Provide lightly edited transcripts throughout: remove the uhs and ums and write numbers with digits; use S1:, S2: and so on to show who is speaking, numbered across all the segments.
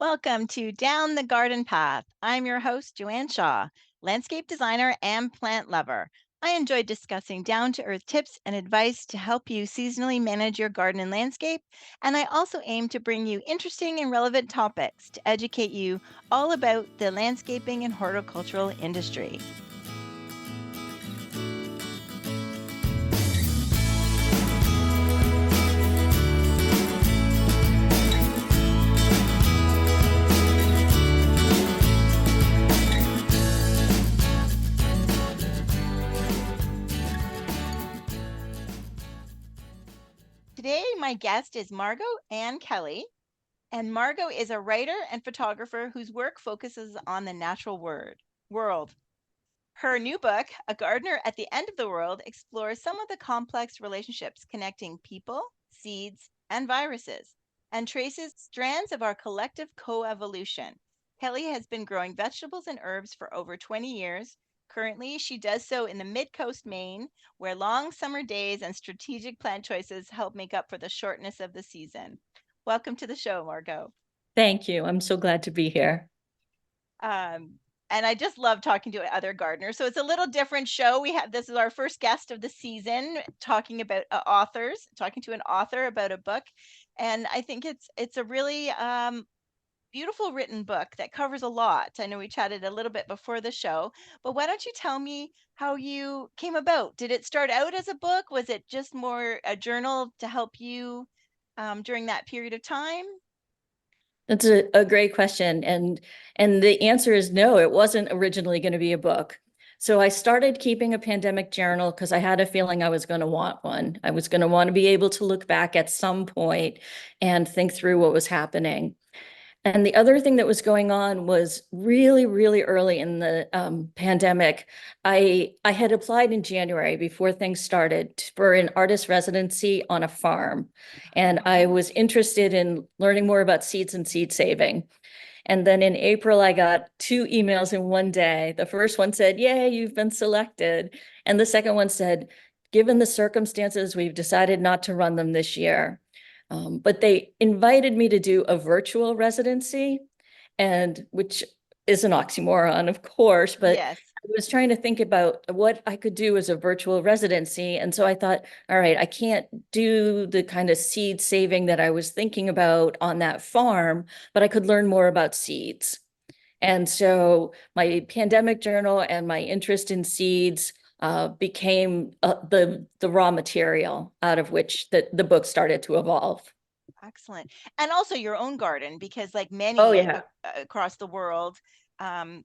S1: Welcome to Down the Garden Path. I'm your host, Joanne Shaw, landscape designer and plant lover. I enjoy discussing down to earth tips and advice to help you seasonally manage your garden and landscape. And I also aim to bring you interesting and relevant topics to educate you all about the landscaping and horticultural industry. Today, my guest is Margot Anne Kelley, and Margot is a writer and photographer whose work focuses on the natural world. Her new book, A Gardener at the End of the World, explores some of the complex relationships connecting people, seeds, and viruses, and traces strands of our collective coevolution. Kelley has been growing vegetables and herbs for over 20 years. Currently, she does so in the mid-coast Maine, where long summer days and strategic plant choices help make up for the shortness of the season. Welcome to the show, Margot.
S2: Thank you. I'm so glad to be here.
S1: And I just love talking to other gardeners. So it's a little different show. This is our first guest of the season, talking about talking to an author about a book, and I think it's a really beautiful written book that covers a lot. I know we chatted a little bit before the show, but why don't you tell me how you came about? Did it start out as a book? Was it just more a journal to help you during that period of time?
S2: That's a great question. And the answer is no, it wasn't originally going to be a book. So I started keeping a pandemic journal because I had a feeling I was going to want one. I was going to want to be able to look back at some point and think through what was happening. And the other thing that was going on was really, really early in the pandemic. I had applied in January before things started for an artist residency on a farm. And I was interested in learning more about seeds and seed saving. And then in April, I got 2 emails in one day. The first one said, "Yay, you've been selected." And the second one said, "Given the circumstances, we've decided not to run them this year." But they invited me to do a virtual residency, and which is an oxymoron, of course, but
S1: Yes.
S2: I was trying to think about what I could do as a virtual residency. And so I thought, all right, I can't do the kind of seed saving that I was thinking about on that farm, but I could learn more about seeds. And so my pandemic journal and my interest in seeds became the raw material out of which the book started to evolve.
S1: Excellent. And also your own garden, because like
S2: Oh,
S1: many
S2: yeah.
S1: across the world, um,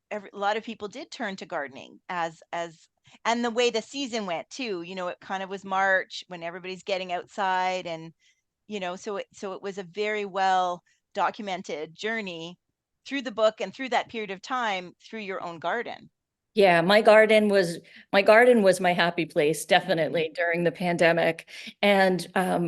S1: a lot of people did turn to gardening and the way the season went too, it kind of was March when everybody's getting outside and, so it was a very well documented journey through the book and through that period of time through your own garden.
S2: Yeah, my garden was my happy place, definitely during the pandemic. And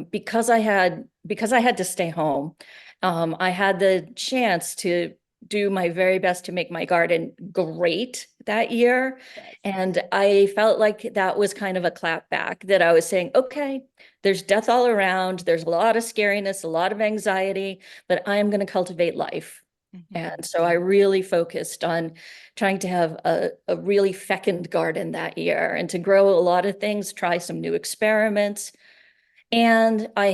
S2: because I had to stay home, I had the chance to do my very best to make my garden great that year.
S1: Yes.
S2: And I felt like that was kind of a clap back, that I was saying, okay, there's death all around, there's a lot of scariness, a lot of anxiety, but I'm going to cultivate life.
S1: Mhm.
S2: And so I really focused on trying to have a really fecund garden that year and to grow a lot of things, try some new experiments. And I'd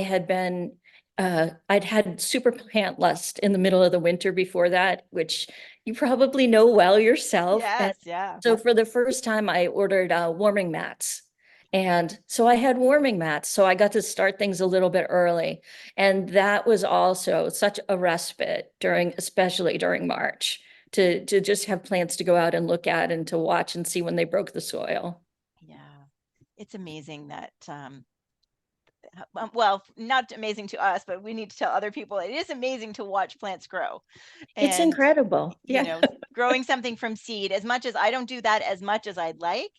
S2: had super plant lust in the middle of the winter before that, which you probably know well yourself. And
S1: Yes, yeah.
S2: so for the first time, I ordered warming mats. And so I had warming mats. So I got to start things a little bit early. And that was also such a respite especially during March, to just have plants to go out and look at and to watch and see when they broke the soil.
S1: Yeah. It's amazing that well, not amazing to us, but we need to tell other people it is amazing to watch plants grow.
S2: It's
S1: And,
S2: incredible.
S1: you
S2: Yeah.
S1: know, growing something from seed, as much as I don't do that as much as I'd like.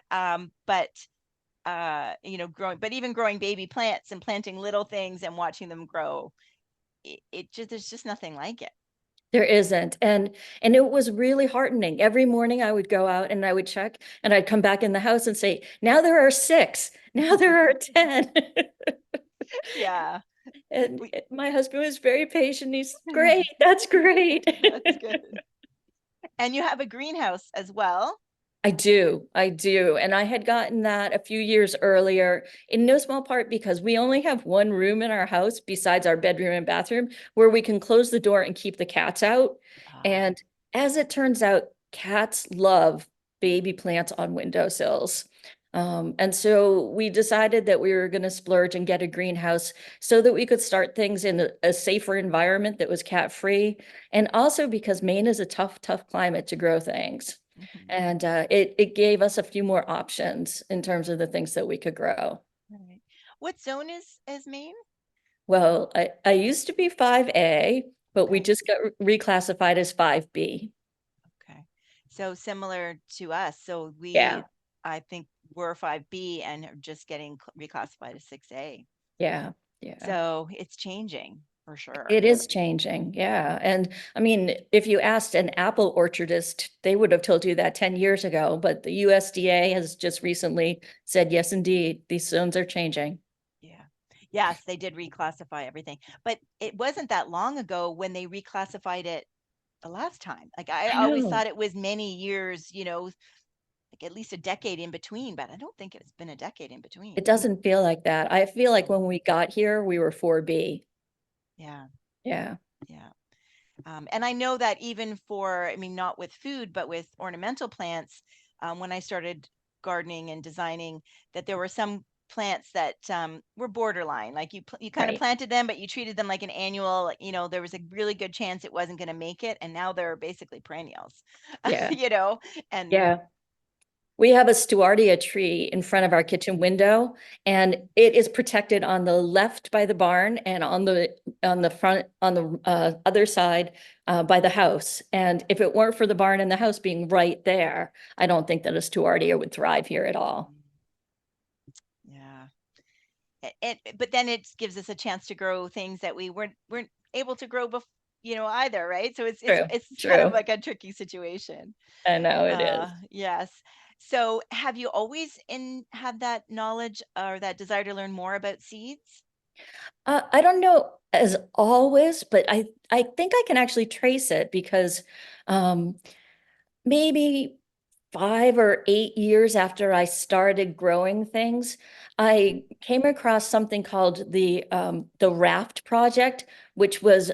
S1: But even growing baby plants and planting little things and watching them grow, there's just nothing like it.
S2: There isn't. And it was really heartening. Every morning I would go out and I would check and I'd come back in the house and say, now there are 6, now there are 10.
S1: Yeah.
S2: And
S1: We,
S2: my husband was very patient. He's great. That's great.
S1: that's good. And you have a greenhouse as well.
S2: I do. I do. And I had gotten that a few years earlier, in no small part because we only have one room in our house besides our bedroom and bathroom where we can close the door and keep the cats out.
S1: Ah,
S2: And as it turns out, cats love baby plants on windowsills. And so we decided that we were going to splurge and get a greenhouse so that we could start things in a safer environment that was cat free. And also because Maine is a tough, tough climate to grow things.
S1: mhm.
S2: And it gave us a few more options in terms of the things that we could grow.
S1: Right. What zone is Maine?
S2: Well, I used to be 5A, but we
S1: Okay.
S2: just got reclassified as 5B.
S1: Okay. So similar to us. So
S2: Yeah,
S1: I think we're 5B and are just getting reclassified as 6A.
S2: yeah, yeah.
S1: So it's changing for sure.
S2: It is changing. Yeah. And I mean, if you asked an apple orchardist, they would have told you that 10 years ago, but the USDA has just recently said, yes, indeed, these zones are changing.
S1: Yeah. Yes, they did reclassify everything. But it wasn't that long ago when they reclassified it the last time. Like I
S2: I
S1: always
S2: know.
S1: thought it was many years, like at least a decade in between, but I don't think it's been a decade in
S2: It
S1: between.
S2: doesn't feel like that. I feel like when we got here, we were 4B.
S1: Yeah.
S2: Yeah,
S1: Yeah. And I know that even for, I mean, not with food, but with ornamental plants, when I started gardening and designing, that there were some plants that were borderline. Like you kind of
S2: right.
S1: planted them, but you treated them like an annual. There was a really good chance it wasn't going to make it, and now they're basically perennials.
S2: Yeah,
S1: And
S2: yeah. We have a Stewardia tree in front of our kitchen window, and it is protected on the left by the barn and on the front on the other side by the house. And if it weren't for the barn and the house being right there, I don't think that a Stewardia would thrive here at all.
S1: yeah, but then it gives us a chance to grow things that we weren't able to grow before. Either, right? So it's it's
S2: True,
S1: it's kind of
S2: true.
S1: like a tricky situation.
S2: I know it is.
S1: Yes. So have you always had that knowledge or that desire to learn more about seeds?
S2: I don't know as always, but I think I can actually trace it because um, maybe 5 or 8 years after I started growing things, I came across something called the Raft Project, which was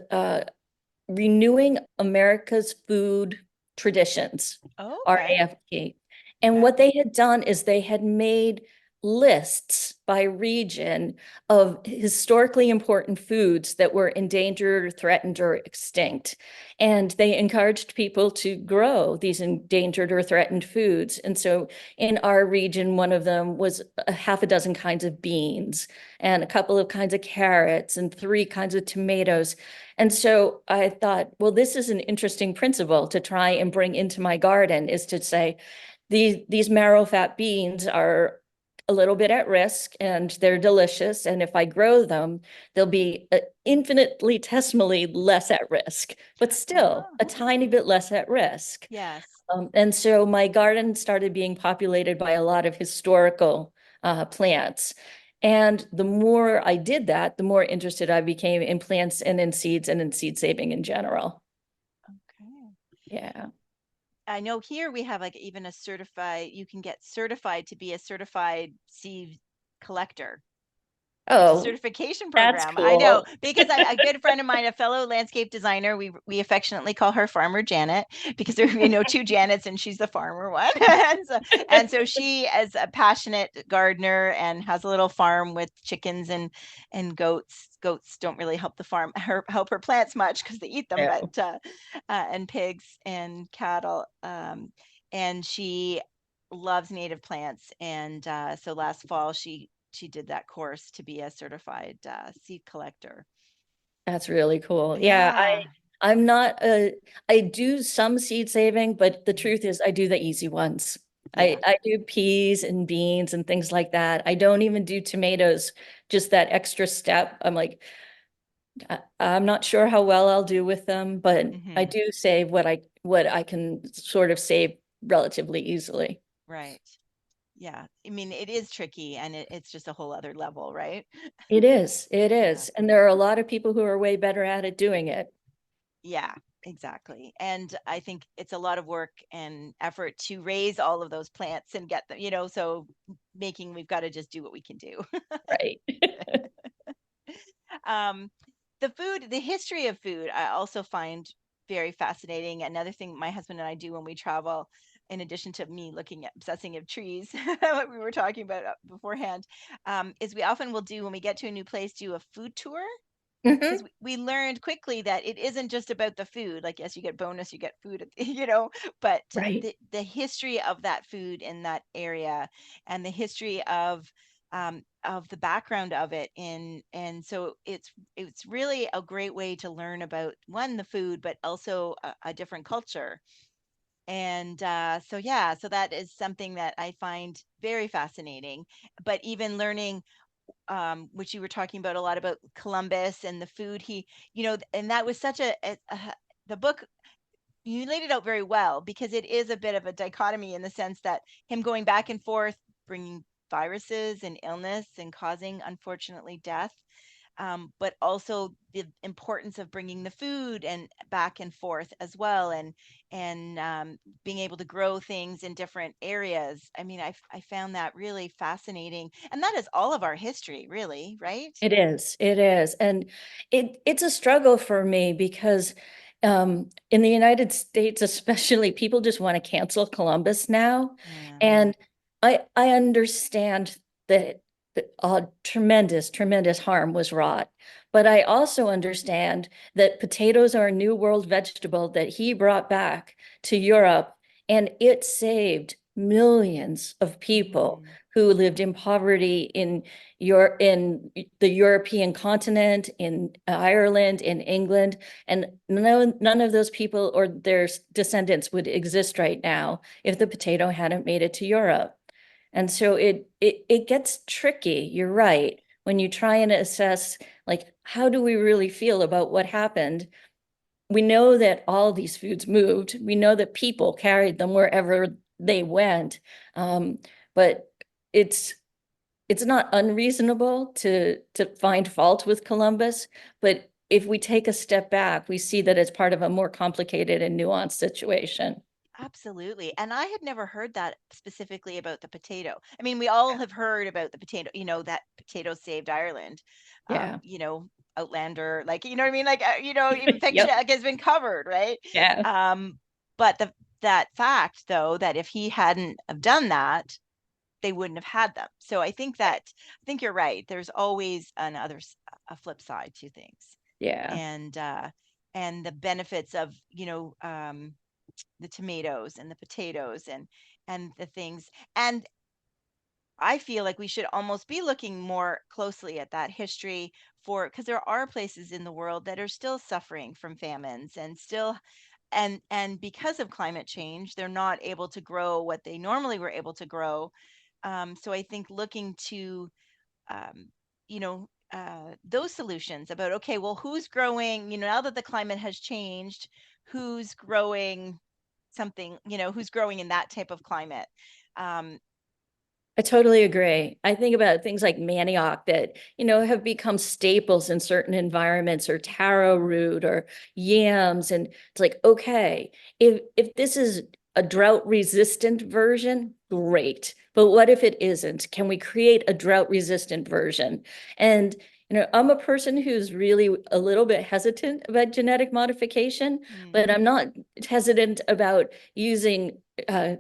S2: Renewing America's Food Traditions,
S1: Oh, okay.
S2: RAFT. And
S1: Okay.
S2: what they had done is they had made lists by region of historically important foods that were endangered, threatened, or extinct. And they encouraged people to grow these endangered or threatened foods. And so in our region, one of them was a half a dozen kinds of beans and a couple of kinds of carrots and 3 kinds of tomatoes. And so I thought, well, this is an interesting principle to try and bring into my garden is to say, these marrow fat beans are a little bit at risk and they're delicious. And if I grow them, they'll be infinitesimally less at risk, but still
S1: Oh,
S2: a tiny bit less at risk.
S1: yes.
S2: And so my garden started being populated by a lot of historical plants. And the more I did that, the more interested I became in plants and in seeds and in seed saving in general.
S1: Okay.
S2: Yeah.
S1: I know here we have like even you can get certified to be a certified seed collector. It's a
S2: Oh,
S1: certification
S2: that's
S1: program. I know
S2: cool.
S1: because a good friend of mine, a fellow landscape designer, we affectionately call her Farmer Janet because there two Janets and she's the farmer one. And so she is a passionate gardener and has a little farm with chickens and goats. Goats don't really help the farm help her plants much because they eat them, but
S2: No,
S1: and pigs and cattle. And she loves native plants. And so last fall she did that course to be a certified seed collector.
S2: that's really cool. Yeah,
S1: Yeah.
S2: I'm not I do some seed saving, but the
S1: Mhm.
S2: truth is I do the easy ones.
S1: Yeah.
S2: I do peas and beans and things like that. I don't even do tomatoes, just that extra step. I'm like, I'm not sure how well I'll do with them, but I
S1: Hmm.
S2: do save what I can sort of save relatively easily.
S1: Right. yeah. I mean, it is tricky, and it's just a whole other level, right?
S2: It is. It
S1: Yeah.
S2: is. And there are a lot of people who are way better at it doing it.
S1: Yeah, exactly. And I think it's a lot of work and effort to raise all of those plants and get them, so making we've got to just do what we can do.
S2: Right.
S1: um, the food, the history of food, I also find very fascinating. Another thing my husband and I do when we travel, in addition to me looking at obsessing of trees, what we were talking about beforehand, is we often will do when we get to a new place, do a food tour because
S2: Hmm.
S1: we learned quickly that it isn't just about the food. Like, yes, you get bonus, you get food, but
S2: Right.
S1: the history of that food in that area and the history of the background of it and so it's really a great way to learn about one the food but also a different culture and so yeah so that is something that I find very fascinating but even learning which you were talking about a lot about Columbus and the food and that was such the book you laid it out very well because it is a bit of a dichotomy in the sense that him going back and forth, bringing viruses and illness and causing, unfortunately, death, but also the importance of bringing the food and back and forth as well, and being able to grow things in different areas. I mean, I found that really fascinating, and that is all of our history, really, right?
S2: It is. It is. And it's a struggle for me because in the United States, especially, people just want to cancel Columbus now.
S1: Yeah.
S2: And I understand that tremendous, tremendous harm was wrought. But I also understand that potatoes are a new world vegetable that he brought back to Europe, and it saved millions of people
S1: Hmm.
S2: who lived in poverty in the European continent, in Ireland, in England, and none of those people or their descendants would exist right now if the potato hadn't made it to Europe. And so it gets tricky. You're right. When you try and assess, like, how do we really feel about what happened? We know that all these foods moved. We know that people carried them wherever they went. Um, but it's it's not unreasonable to find fault with Columbus, but if we take a step back, we see that it's part of a more complicated and nuanced situation.
S1: Absolutely. And I had never heard that specifically about the potato. I mean, we all have heard about the potato, that potato saved Ireland.
S2: Yeah.
S1: Outlander, like, you know what I mean? Like, even fiction
S2: Yep.
S1: like, has been covered, right?
S2: Yeah.
S1: Um, but that fact, though, that if he hadn't have done that, they wouldn't have had them. So I think you're right. There's always a flip side to things.
S2: Yeah.
S1: And the benefits of, the tomatoes and the potatoes and the things and I feel like we should almost be looking more closely at that history for because there are places in the world that are still suffering from famines and still and because of climate change they're not able to grow what they normally were able to grow. So I think looking to um, those solutions about okay well who's growing now that the climate has changed who's growing something, who's growing in that type of climate. Um,
S2: I totally agree. I think about things like manioc that, have become staples in certain environments, or taro root or yams. And it's like, okay, if this is a drought resistant version, great. But what if it isn't? Can we create a drought resistant version? And I'm a person who's really a little bit hesitant about genetic modification,
S1: mm,
S2: but I'm not hesitant about using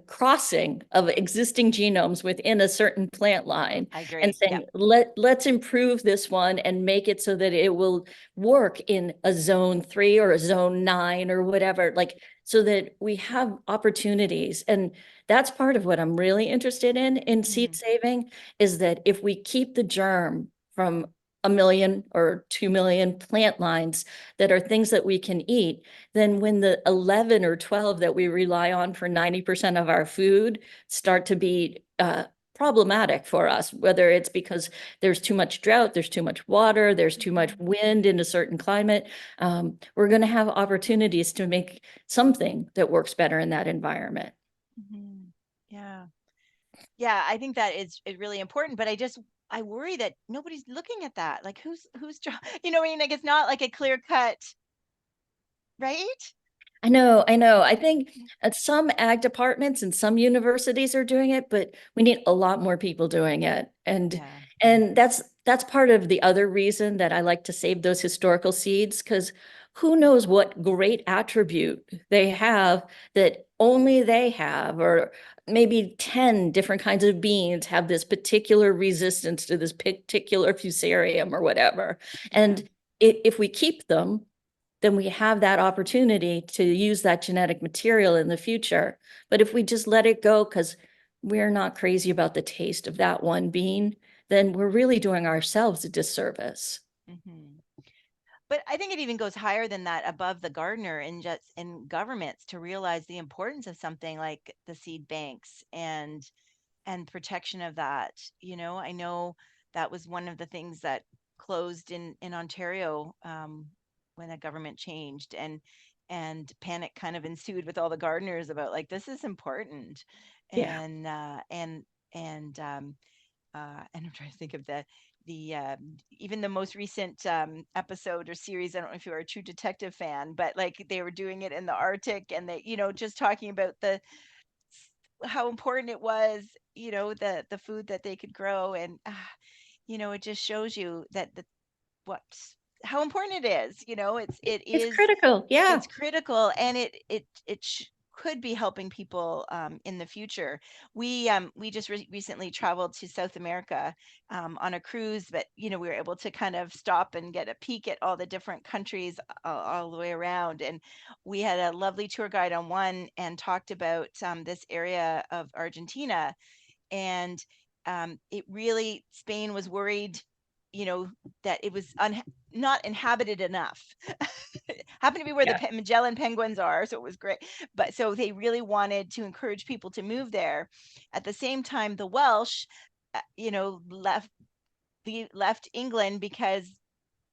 S2: crossing of existing genomes within a certain plant line
S1: I
S2: and
S1: agree. Yep.
S2: saying, let's improve this one and make it so that it will work in a zone 3 or a zone 9 or whatever, like, so that we have opportunities. And that's part of what I'm really interested in seed
S1: Mm,
S2: saving, is that if we keep the germ from 1 million or 2 million plant lines that are things that we can eat, then when the 11 or 12 that we rely on for 90% of our food start to be problematic for us, whether it's because there's too much drought, there's too much water, there's too much
S1: mhm,
S2: wind in a certain climate, we're going to have opportunities to make something that works better in that environment.
S1: mhm. Yeah. Yeah, I think that is really important, but I worry that nobody's looking at that. Like who's job, what I mean? Like it's not like a clear cut, right?
S2: I know, I know. I think some ag departments and some universities are doing it, but we need a lot more people doing it.
S1: Yeah.
S2: And that's part of the other reason that I like to save those historical seeds, because who knows what great attribute they have that only they have, or maybe 10 different kinds of beans have this particular resistance to this particular fusarium or whatever.
S1: Yeah.
S2: And if we keep them, then we have that opportunity to use that genetic material in the future. But if we just let it go because we're not crazy about the taste of that one bean, then we're really doing ourselves a disservice.
S1: Hmm. But I think it even goes higher than that, above the gardener, and just in governments to realize the importance of something like the seed banks and protection of that. I know that was one of the things that closed in Ontario, when the government changed, and panic kind of ensued with all the gardeners about, like, this is important.
S2: Yeah.
S1: And and and um, and I'm trying to think of the even the most recent episode or series. I don't know if you're a True Detective fan, but like they were doing it in the Arctic, and they, just talking about how important it was, the food that they could grow. And it just shows you that the what how important it is. It
S2: It's
S1: is
S2: critical. Yeah.
S1: it's critical, and could be helping people in the future. We just recently traveled to South America on a cruise, but we were able to kind of stop and get a peek at all the different countries all the way around. And we had a lovely tour guide on one, and talked about this area of Argentina. And it really, Spain was worried, you know that it was not inhabited enough. Happened to be where the
S2: Yeah.
S1: Magellan penguins are, so it was great. But so they really wanted to encourage people to move there. At the same time, the Welsh, left England because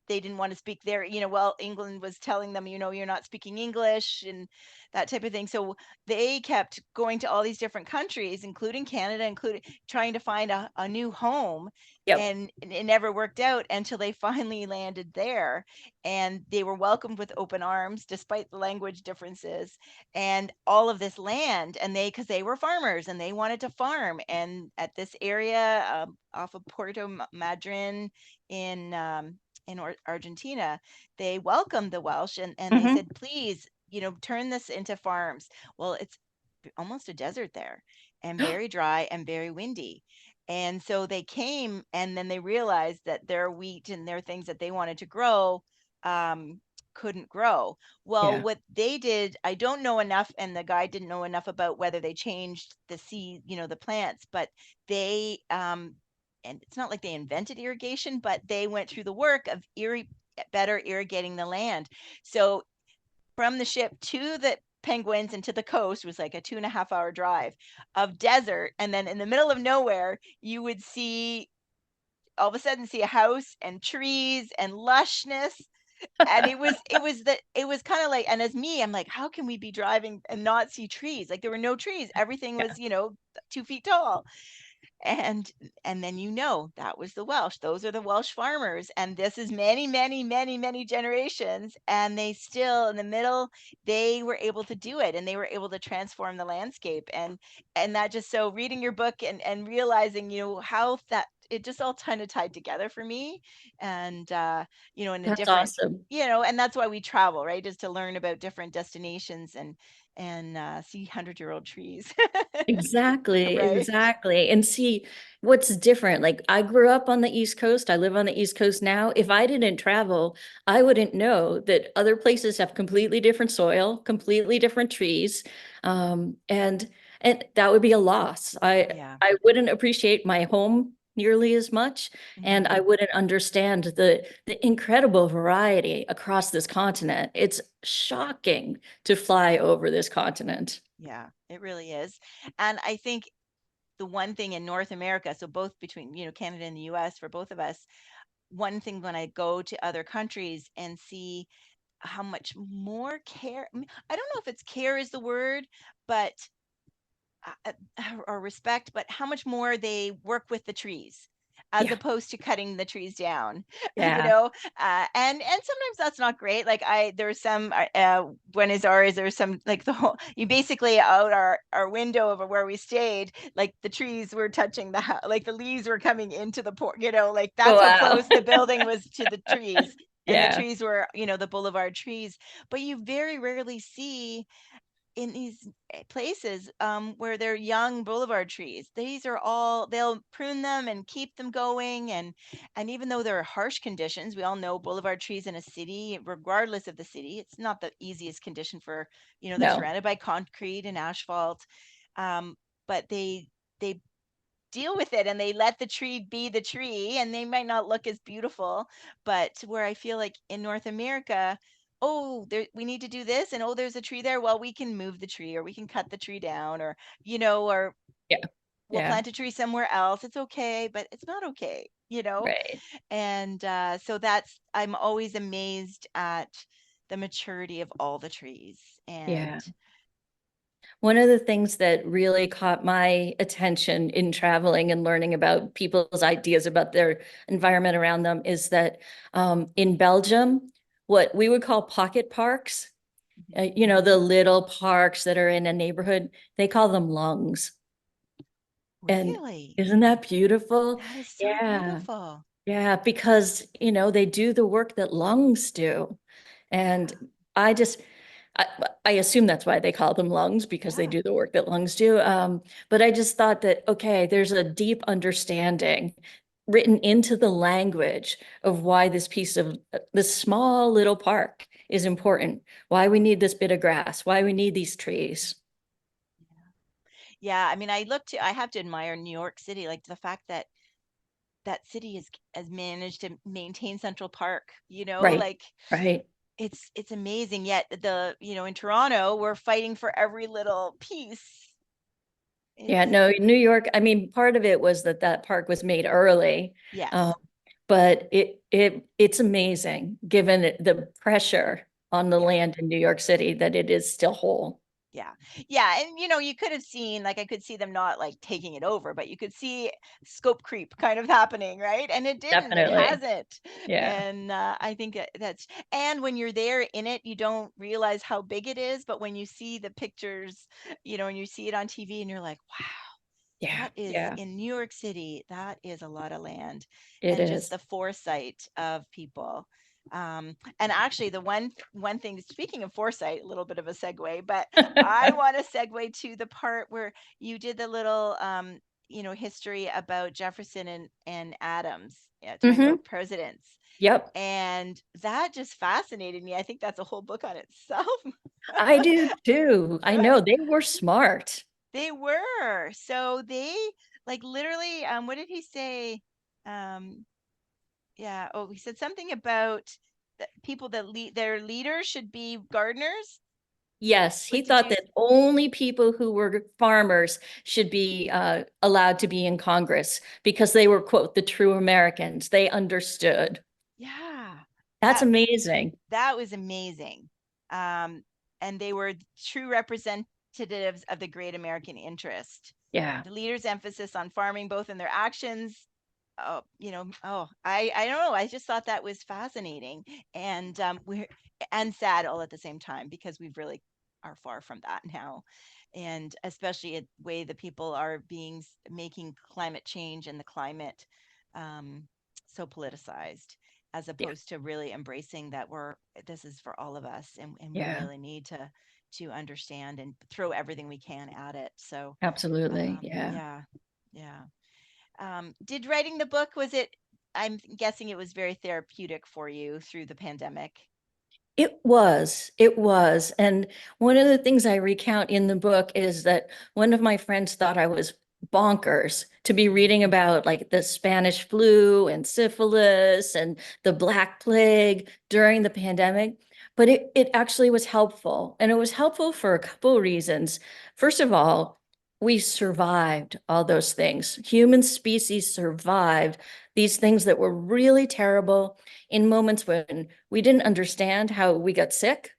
S1: they didn't want to speak their, well, England was telling them, you're not speaking English, and that type of thing. So they kept going to all these different countries, including Canada, including trying to find a new home.
S2: Yep.
S1: And it never worked out until they finally landed there. And they were welcomed with open arms despite the language differences and all of this land. And because they were farmers and they wanted to farm. And at this area, off of Madryn in Argentina, they welcomed the Welsh, and they
S2: Hmm.
S1: said, please, turn this into farms. Well, it's almost a desert there, and very dry and very windy. And so they came, and then they realized that their wheat and their things that they wanted to grow um, couldn't grow. Well,
S2: Yeah.
S1: what they did, I don't know enough, and the guy didn't know enough about whether they changed the seed, the plants, but they and it's not like they invented irrigation, but they went through the work of better irrigating the land. So from the ship to the penguins and to the coast was like a 2.5 hour drive of desert. And then in the middle of nowhere, you would see, all of a sudden, see a house and trees and lushness. And it was kind of like, and as me, I'm like, how can we be driving and not see trees? Like there were no trees. Everything
S2: Yeah.
S1: was, 2 feet tall. And then, that was the Welsh. Those are the Welsh farmers, and this is many, many, many, many generations, and they still, in the middle, they were able to do it, and they were able to transform the landscape. And that just, so reading your book and realizing, how that it just all kind of tied together for me. And in a
S2: That's
S1: different,
S2: awesome.
S1: and that's why we travel, right? Is to learn about different destinations and see 100-year-old trees.
S2: Exactly,
S1: Right.
S2: exactly. And see what's different. Like I grew up on the East Coast. I live on the East Coast now. If I didn't travel, I wouldn't know that other places have completely different soil, completely different trees. And that would be a loss.
S1: Yeah.
S2: I wouldn't appreciate my home nearly as much, and I
S1: Mhm.
S2: wouldn't understand the incredible variety across this continent. It's shocking to fly over this continent.
S1: Yeah, it really is. And I think the one thing in North America, so both between, Canada and the US for both of us, one thing when I go to other countries and see how much more care, I don't know if it's care is the word, but or respect, but how much more they work with the trees as
S2: Yeah.
S1: opposed to cutting the trees down, you
S2: Yeah.
S1: know. And sometimes that's not great. Like there's some Buenos Aires, there's some like the whole, you basically out our window over where we stayed, like the trees were touching the house, like the leaves were coming into the port, you know, like
S2: Oh,
S1: that's how
S2: wow.
S1: close the building was to the trees. And the
S2: Yeah.
S1: trees were, you know, the boulevard trees. But you very rarely see in these places where they're young boulevard trees. These are all, they'll prune them and keep them going. And even though there are harsh conditions, we all know boulevard trees in a city, regardless of the city, it's not the easiest condition for, you know, they're
S2: No.
S1: surrounded by concrete and asphalt. Um, but they deal with it and they let the tree be the tree, and they might not look as beautiful. But where I feel like in North America, oh, there, we need to do this, and oh, there's a tree there, well, we can move the tree, or we can cut the tree down, or, you know, or
S2: Yeah.
S1: we'll
S2: Yeah.
S1: plant a tree somewhere else. It's okay, but it's not okay, you know.
S2: Right.
S1: And so that's, I'm always amazed at the maturity of all the trees.
S2: Yeah.
S1: And
S2: One of the things that really caught my attention in traveling and learning about people's ideas about their environment around them is that in Belgium, what we would call pocket parks, you know, the little parks that are in a neighborhood, they call them lungs. And
S1: really,
S2: isn't that beautiful?
S1: that is so
S2: Yeah.
S1: beautiful.
S2: Yeah, because, you know, they do the work that lungs do. And
S1: Yeah.
S2: I just, I, I assume that's why they call them lungs, because they
S1: Yeah.
S2: do the work that lungs do. But I just thought that, okay, there's a deep understanding written into the language of why this piece of this small little park is important, why we need this bit of grass, why we need these trees.
S1: Yeah, I mean, I have to admire New York City, like the fact that that city is has managed to maintain Central Park, you know,
S2: Right,
S1: like
S2: right.
S1: it's amazing. Yet the, you know, in Toronto, we're fighting for every little piece.
S2: Yeah,
S1: It's
S2: no, New York, I mean, part of it was that that park was made early. Um,
S1: yes.
S2: but it's amazing given the pressure on the
S1: Yeah.
S2: land in New York City that it is still whole.
S1: Yeah. Yeah. And you know, you could have seen, like I could see them not like taking it over, but you could see scope creep kind of happening, right? And it didn't, it
S2: Definitely.
S1: hasn't.
S2: Yeah.
S1: And I think that's, and when you're there in it, you don't realize how big it is. But when you see the pictures, you know, and you see it on TV and you're like, wow,
S2: Yeah.
S1: that is
S2: Yeah.
S1: in New York City, that is a lot of land.
S2: It
S1: And just
S2: is.
S1: the foresight of people. And actually the one thing, speaking of foresight, a little bit of a segue, but I want to segue to the part where you did the little you know, history about Jefferson and Adams, yeah, talking
S2: Hmm.
S1: about presidents.
S2: Yep.
S1: And that just fascinated me. I think that's a whole book on itself.
S2: I do too. I know they were smart.
S1: They were. So they, like, literally, what did he say? Um, yeah. Oh, he said something about that people that lead, their leaders should be gardeners.
S2: Yes, he
S1: What did
S2: thought
S1: you?
S2: that only people who were farmers should be allowed to be in Congress because they were, quote, the true Americans. They understood.
S1: Yeah.
S2: That's
S1: That
S2: amazing.
S1: that was amazing. Um, and they were true representatives of the great American interest.
S2: Yeah.
S1: The leaders' emphasis on farming, both in their actions, oh, you know, oh, I don't know. I just thought that was fascinating, and we're and sad all at the same time, because we really are far from that now, and especially the way the people are being making climate change and the climate um, so politicized, as
S2: Yeah.
S1: opposed to really embracing that we're, this is for all of us, and we
S2: Yeah.
S1: really need to understand and throw everything we can at it. So
S2: Absolutely. Yeah.
S1: yeah, yeah. Did writing the book, was it, I'm guessing it was very therapeutic for you through the pandemic.
S2: It was. It was. And one of the things I recount in the book is that one of my friends thought I was bonkers to be reading about like the Spanish flu and syphilis and the Black Plague during the pandemic. But it actually was helpful. And it was helpful for a couple of reasons. First of all, we survived all those things. Human species survived these things that were really terrible in moments when we didn't understand how we got sick.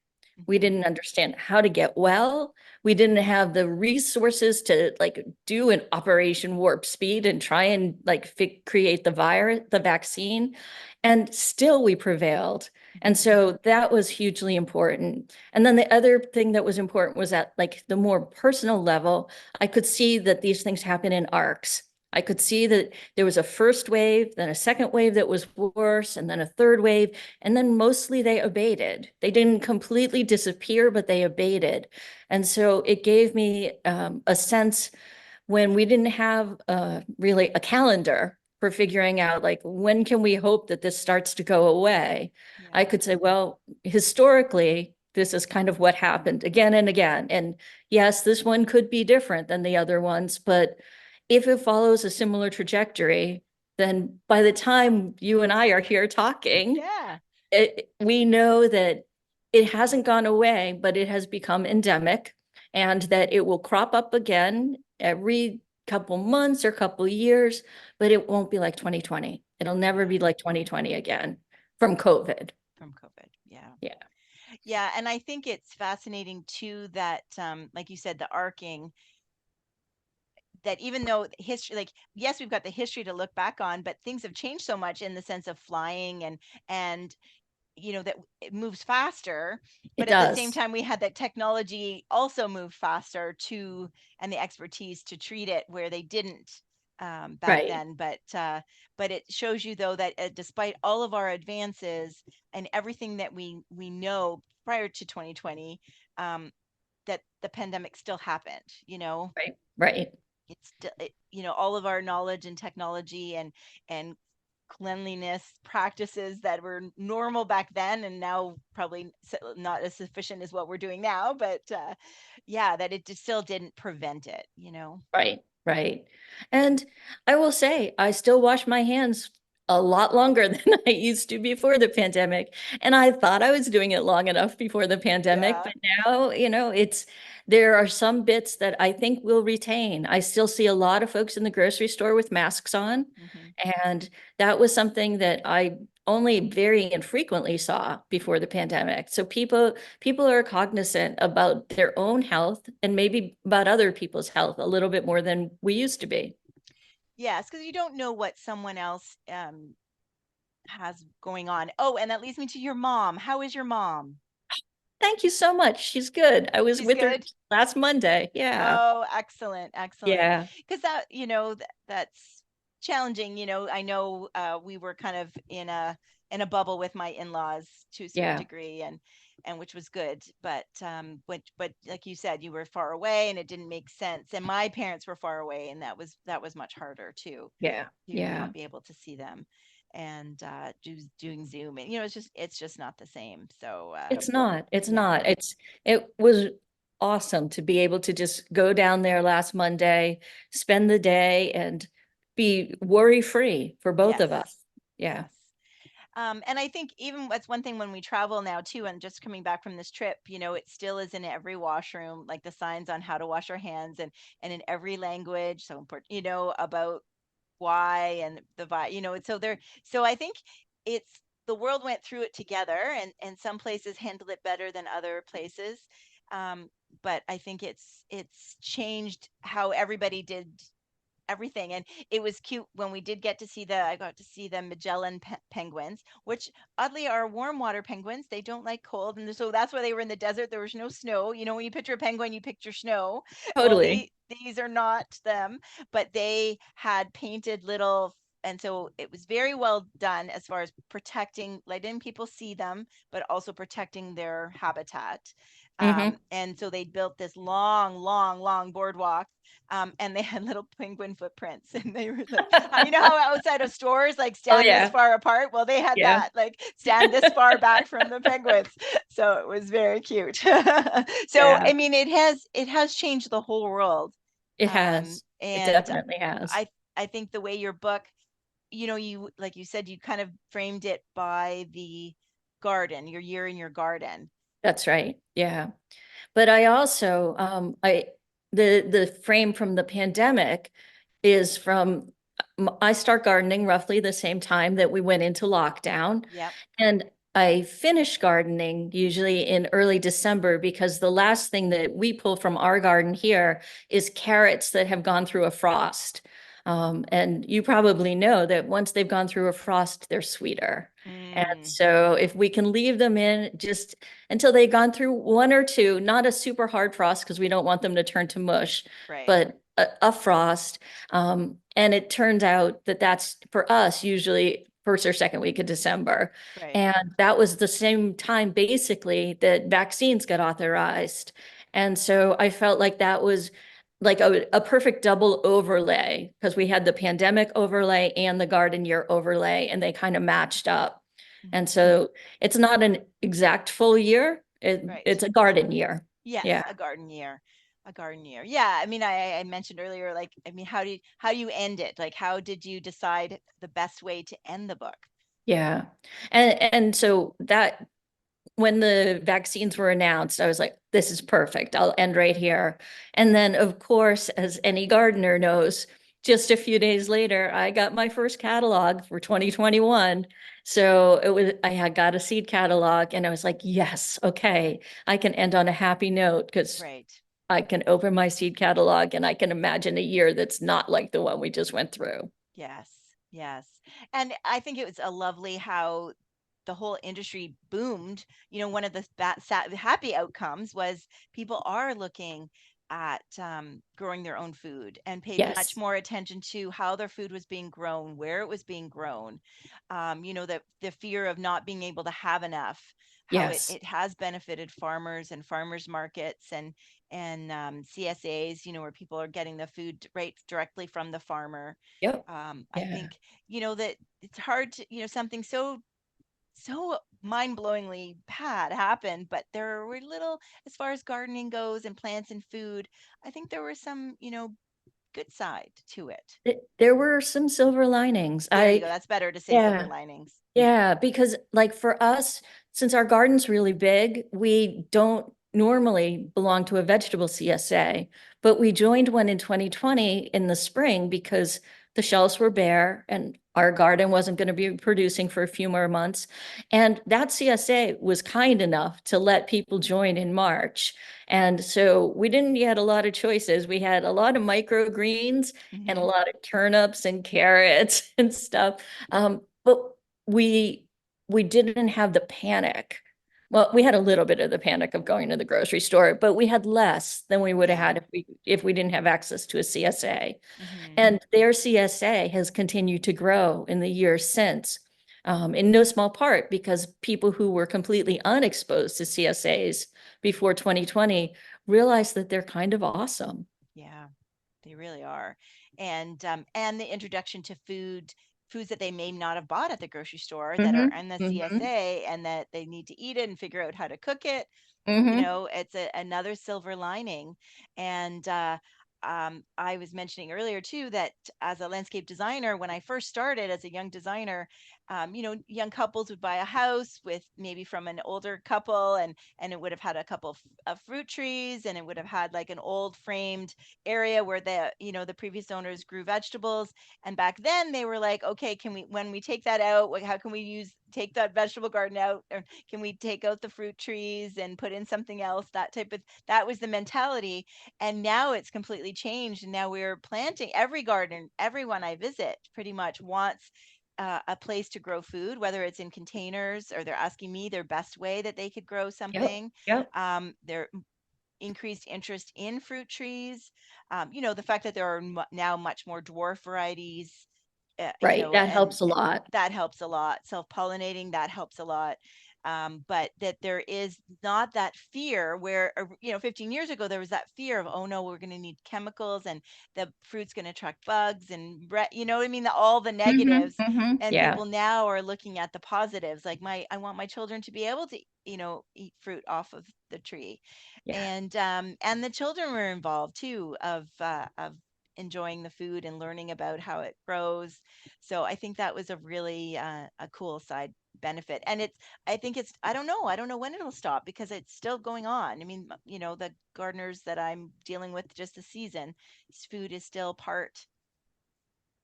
S2: We
S1: Mhm.
S2: didn't understand how to get well. We didn't have the resources to like do an Operation Warp Speed and try and like create the virus, the vaccine. And still we prevailed. And
S1: Mhm.
S2: so that was hugely important. And then the other thing that was important was at like the more personal level, I could see that these things happen in arcs. I could see that there was a first wave, then a second wave that was worse, and then a third wave. And then mostly they abated. They didn't completely disappear, but they abated. And so it gave me a sense when we didn't have really a calendar for figuring out like when can we hope that this starts to go away. I
S1: Yeah.
S2: could say, well, historically, this is kind of what happened again and again. And yes, this one could be different than the other ones, but if it follows a similar trajectory, then by the time you and I are here talking,
S1: Yeah.
S2: we know that it hasn't gone away, but it has become endemic and that it will crop up again every couple months or couple years, but it won't be like 2020. It'll never
S1: Yeah.
S2: be like 2020 again from COVID.
S1: From COVID. Yeah.
S2: Yeah,
S1: Yeah. And I think it's fascinating too that, like you said, the arcing, that even though history, like, yes, we've got the history to look back on, but things have changed so much in the sense of flying and that it moves faster,
S2: it
S1: but at the same
S2: does.
S1: time we had that technology also move faster to, and the expertise to treat it where they didn't back
S2: Right.
S1: then. But it shows you though that despite all of our advances and everything that we know prior to 2020, um, that the pandemic still happened.
S2: Right. Right.
S1: It's still all of our knowledge and technology and cleanliness practices that were normal back then and now probably not as sufficient as what we're doing now, but yeah, that it just still didn't prevent it.
S2: Right, right. And I will say, I still wash my hands a lot longer than I used to before the pandemic. And I thought I was doing it long enough before the pandemic,
S1: Yeah.
S2: but now, there are some bits that I think will retain. I still see a lot of folks in the grocery store with masks on.
S1: Hmm.
S2: And that was something that I only very infrequently saw before the pandemic. So people are cognizant about their own health and maybe about other people's health a little bit more than we used to be.
S1: Yes, because you don't know what someone else has going on. Oh, and that leads me to your mom. How is your mom?
S2: Thank you so much. She's good. I was
S1: She's
S2: with her
S1: good.
S2: last Monday. Yeah.
S1: Oh, excellent, excellent.
S2: Yeah.
S1: Because that's challenging. I know we were kind of in a bubble with my in-laws to a certain
S2: Yeah.
S1: degree, and which was good. But like you said, you were far away, and it didn't make sense. And my parents were far away, and that was much harder too,
S2: Yeah.
S1: to
S2: Yeah.
S1: not be able to see them, and doing Zoom, and it's just not the same. So
S2: It's not. It's
S1: yeah.
S2: not. It was awesome to be able to just go down there last Monday, spend the day and be worry free for both
S1: Yes.
S2: of us. Yeah.
S1: Yes. And I think even that's one thing when we travel now too, and just coming back from this trip, it still is in every washroom, like the signs on how to wash our hands, and in every language, so important, about why and the and so I think it's the world went through it together, and some places handled it better than other places. Um, but I think it's changed how everybody did everything. And it was cute when we did get to see I got to see the Magellan penguins, which oddly are warm water penguins. They don't like cold. And so that's why they were in the desert. There was no snow. When you picture a penguin, you picture snow. Well,
S2: Totally.
S1: these are not them, but they had painted little. And so it was very well done as far as protecting, letting people see them, but also protecting their habitat.
S2: Hmm.
S1: And so they built this long, long, long boardwalk, and they had little penguin footprints, and they were like, how outside of stores like
S2: Oh
S1: stand this
S2: yeah.
S1: far apart? Well, they had
S2: Yeah.
S1: that, like stand this far back from the penguins. So it was very cute. So
S2: Yeah.
S1: I mean, it has changed the whole world.
S2: It has. It
S1: And
S2: definitely has.
S1: I I think the way your book, you like you said, you kind of framed it by the garden, your year in your garden.
S2: That's right. Yeah. But I also, the frame from the pandemic is I start gardening roughly the same time that we went into lockdown.
S1: Yep.
S2: And I finish gardening usually in early December because the last thing that we pull from our garden here is carrots that have gone through a frost. And you probably know that once they've gone through a frost, they're sweeter. And
S1: Mm,
S2: so if we can leave them in just until they've gone through one or two, not a super hard frost because we don't want them to turn to mush,
S1: right,
S2: but a frost. And it turns out that that's for us usually first or second week of December.
S1: right.
S2: And that was the same time basically that vaccines got authorized. And so I felt like that was like a perfect double overlay because we had the pandemic overlay and the garden year overlay, and they kind of matched up. And
S1: Mhm.
S2: so it's not an exact full year.
S1: Right.
S2: It's a garden year.
S1: Yes,
S2: Yeah.
S1: a garden year. A garden year. Yeah, I mean, I mentioned earlier, like, I mean, how do you end it? Like, how did you decide the best way to end the book?
S2: Yeah. And so that when the vaccines were announced, I was like, this is perfect. I'll end right here. And then, of course, as any gardener knows, just a few days later, I got my first catalog for 2021. So I had got a seed catalog and I was like, yes, okay, I can end on a happy note because
S1: Right.
S2: I can open my seed catalog and I can imagine a year that's not like the one we just went through.
S1: Yes. Yes. And I think it was a lovely how the whole industry boomed. One of the happy outcomes was people are looking at growing their own food and paid much
S2: Yes,
S1: more attention to how their food was being grown, where it was being grown. The fear of not being able to have enough, how it,
S2: yes.
S1: it has benefited farmers and farmers markets and CSAs, where people are getting the food right directly from the farmer.
S2: Yep.
S1: I
S2: Yeah.
S1: think, that it's hard to, something so mind-blowingly bad happened, but there were little, as far as gardening goes and plants and food, I think there were some, good side to it.
S2: There were some silver linings.
S1: There you go. That's better to say silver
S2: Yeah.
S1: linings.
S2: Yeah, because like for us, since our garden's really big, we don't normally belong to a vegetable CSA, but we joined one in 2020 in the spring because the shelves were bare and our garden wasn't going to be producing for a few more months. And that CSA was kind enough to let people join in March. And so we didn't get a lot of choices. We had a lot of microgreens and a
S1: Hmm.
S2: lot of turnips and carrots and stuff. But we we didn't have the panic. Well, we had a little bit of the panic of going to the grocery store, but we had less than we would have
S1: Yeah.
S2: had if we didn't have access to a CSA.
S1: Hmm.
S2: And their CSA has continued to grow in the years since, in no small part because people who were completely unexposed to CSAs before 2020 realized that they're kind of awesome.
S1: Yeah. They really are. And the introduction to foods that they may not have bought at the grocery store that are
S2: Mm-hmm.
S1: in the
S2: Mm-hmm.
S1: CSA and that they need to eat it and figure out how to cook it.
S2: Mm-hmm.
S1: It's another silver lining. And I was mentioning earlier too that as a landscape designer, when I first started as a young designer, young couples would buy a house with maybe from an older couple, and it would have had a couple of fruit trees, and it would have had like an old framed area where the previous owners grew vegetables. And back then they were like, okay, when we take that out, how can we take that vegetable garden out, or can we take out the fruit trees and put in something else? That was the mentality. And now it's completely changed. And now we're planting everyone I visit pretty much wants a place to grow food, whether it's in containers or they're asking me their best way that they could grow
S2: Yep.
S1: something.
S2: Yep.
S1: Their increased interest in fruit trees. The fact that there are now much more dwarf varieties,
S2: Right. That
S1: and
S2: helps a lot.
S1: that helps a lot. Self-pollinating, that helps a lot. But that there is not that fear where, 15 years ago, there was that fear of, oh no, we're going to need chemicals and the fruit's going to attract bugs and, you know what I mean? All the
S2: Mm-hmm.
S1: negatives.
S2: Mm-hmm.
S1: And
S2: Yeah.
S1: people now are looking at the positives. Like I want my children to be able to, eat fruit off of the tree.
S2: Yeah.
S1: And the children were involved too of enjoying the food and learning about how it grows. So I think that was a really a cool side benefit. And I don't know when it'll stop because it's still going on. I mean, the gardeners that I'm dealing with just the season, food is still part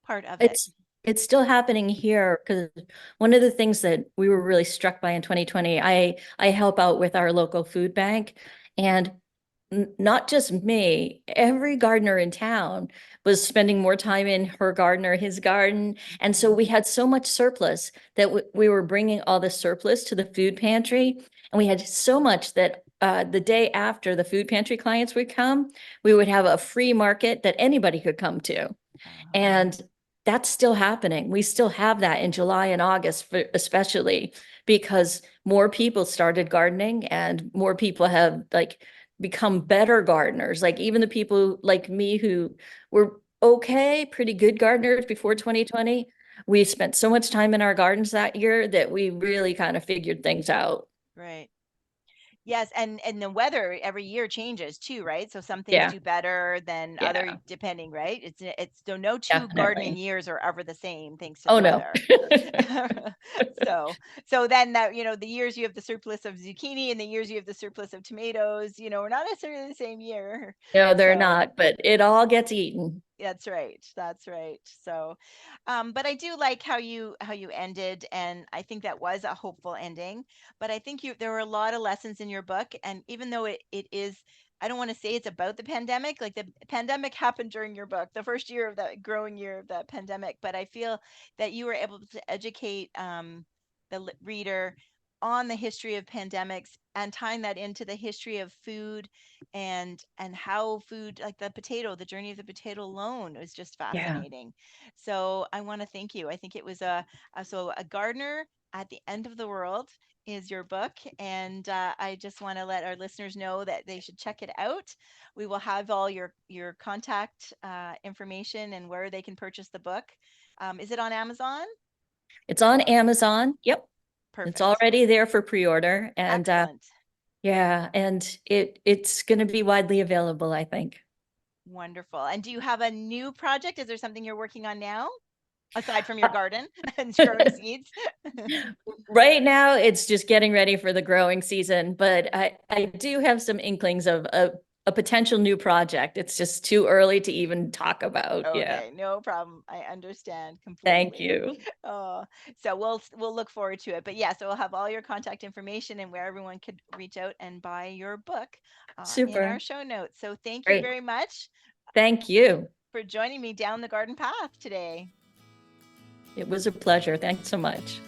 S1: of it.
S2: It's It's still happening here because one of the things that we were really struck by in 2020, I help out with our local food bank, and not just me, every gardener in town was spending more time in her garden or his garden. And so
S1: Mhm.
S2: we had so much surplus that we were bringing all the surplus to the food pantry. And we had so much that the day after the food pantry clients would come, we would have a free market that anybody could come to.
S1: Uh-huh.
S2: And that's still happening. We still have that in July and August, especially because more people started gardening and more people have like become better gardeners. Like even the people like me who were okay, pretty good gardeners before 2020, we spent so much time in our gardens that year that we really kind of figured things out.
S1: Right. Yes, and the weather every year changes too, right? So some things
S2: Yeah,
S1: do better than other
S2: yeah,
S1: depending, right? It's so no two gardening
S2: definitely.
S1: years are ever the same thanks to the
S2: Oh no.
S1: weather. So so then that, the years you have the surplus of zucchini and the years you have the surplus of tomatoes, are not necessarily the same year.
S2: No, they're
S1: So
S2: not, but it all gets eaten.
S1: that's right. That's right. So, but I do like how you ended, and I think that was a hopeful ending. But I think there were a lot of lessons in your book, and even though it is, I don't want to say it's about the pandemic. Like the pandemic happened during your book, the first year of that growing year of the pandemic. But I feel that you were able to educate the reader on the history of pandemics and tying that into the history of food and how food, like the journey of the potato alone was just
S2: Yeah.
S1: fascinating. So I want to thank you. I think it was a gardener at the end of the world is your book, and I just want to let our listeners know that they should check it out. We will have all your contact information and where they can purchase the book. Is it on Amazon
S2: It's on
S1: or
S2: Amazon. Yep. It's
S1: perfect?
S2: already there for pre-order. And
S1: Excellent.
S2: yeah, and it's going to be widely available, I think.
S1: Wonderful. And do you have a new project? Is there something you're working on now aside from your
S2: Uh,
S1: garden and growing seeds?
S2: Right now, it's just getting ready for the growing season, but I do have some inklings of a potential new project. It's just too early to even talk about. Yeah.
S1: Okay, no problem. I understand
S2: Thank
S1: completely.
S2: you.
S1: Oh, so we'll look forward to it. But yeah, so we'll have all your contact information and where everyone could reach out and buy your book in our
S2: Super.
S1: show notes. So thank you
S2: Great.
S1: very much
S2: Thank you.
S1: for joining me down the garden path today.
S2: It was a pleasure. Thanks so much.